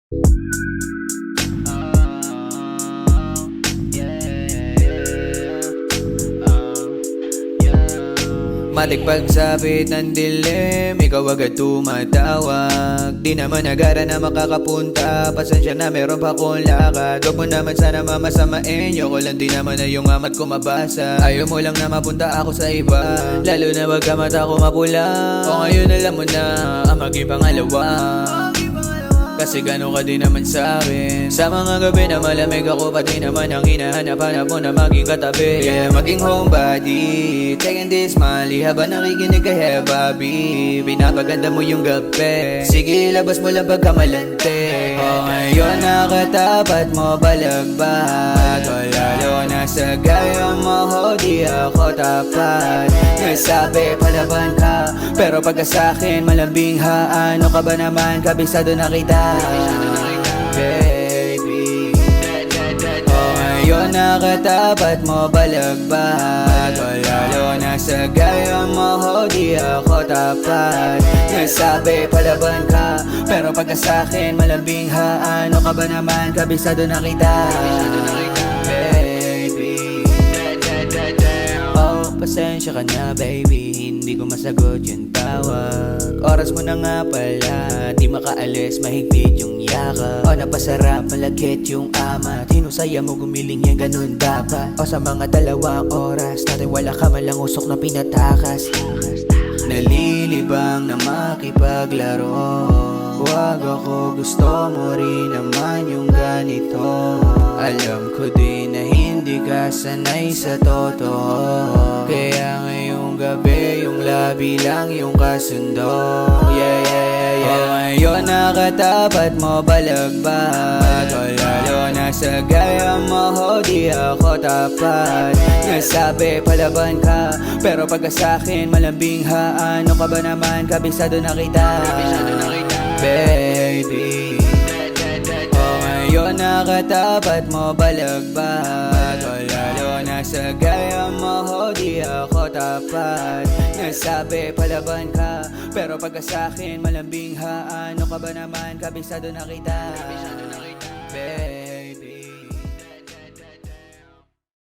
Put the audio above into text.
Matik pagsapit ng dilim, ikaw agad tumatawag. Di naman agara na makakapunta, pasensya na meron pa kong lakad. Huwag mo naman sana mamasamain, yoko lang di naman na yung amat ko mabasa. Ayaw mo lang na mapunta ako sa iba, lalo na wag ka mata ko mapula. O ngayon alam mo na ang maging pangalawa, kasi gano'n ka din naman sa'kin. Sa mga gabi na malamig ako, pati naman ang hinahanap-hanap mo na maging katabi. Yeah, maging homebody, taking this mali habang nakikinig kay Hebabi. Pinapaganda mo yung gabi, sige labas mo lang pagkamalante. O ngayon nakatapat mo balagbag, o lalo na sa gaya mo, di ako tapat. Nasabi palaban ka, pero pagka sa'kin malambing ha. Ano ka ba naman, kabisado na kita baby. O ngayon nakatapat mo balagbag, o lalo na sa gaya mo, di ako tapat. Nasabi palaban ka, pero pagka sa'kin malambing ha. Ano ka ba naman, kabisado na kita baby. Oh, pasensya ka na baby, hindi ko masagot yung tawag. Oras mo na nga pala, di makaalis, mahigpit yung yakap. O napasarap, malagkit yung amat, hinusaya mo gumiling yan, ganun dapat. O sa mga dalawang oras natin wala ka malang usok na pinatakas. Nalilibang na makipaglaro, wag ako, gusto mo rin naman yung ganito. Alam ko din na hindi ka sanay sa totoo, kaya ngayong gabi yung labi lang yung kasundo. Yeah, yeah, yeah, yeah. O ngayon nakatapat mo balagbag, o lalo na sa gaya mo, di ako tapat. Nasabi palaban ka, pero pagka sa'kin malambing ha. Ano ka ba naman, kabisado na kita baby. O ngayon nakatapat mo balagbag, o lalo na sa gaya mo, di ako tapat. Nasabi palaban ka, pero pagka sa'kin malambing ha. Ano ka ba naman, kabisado na kita baby.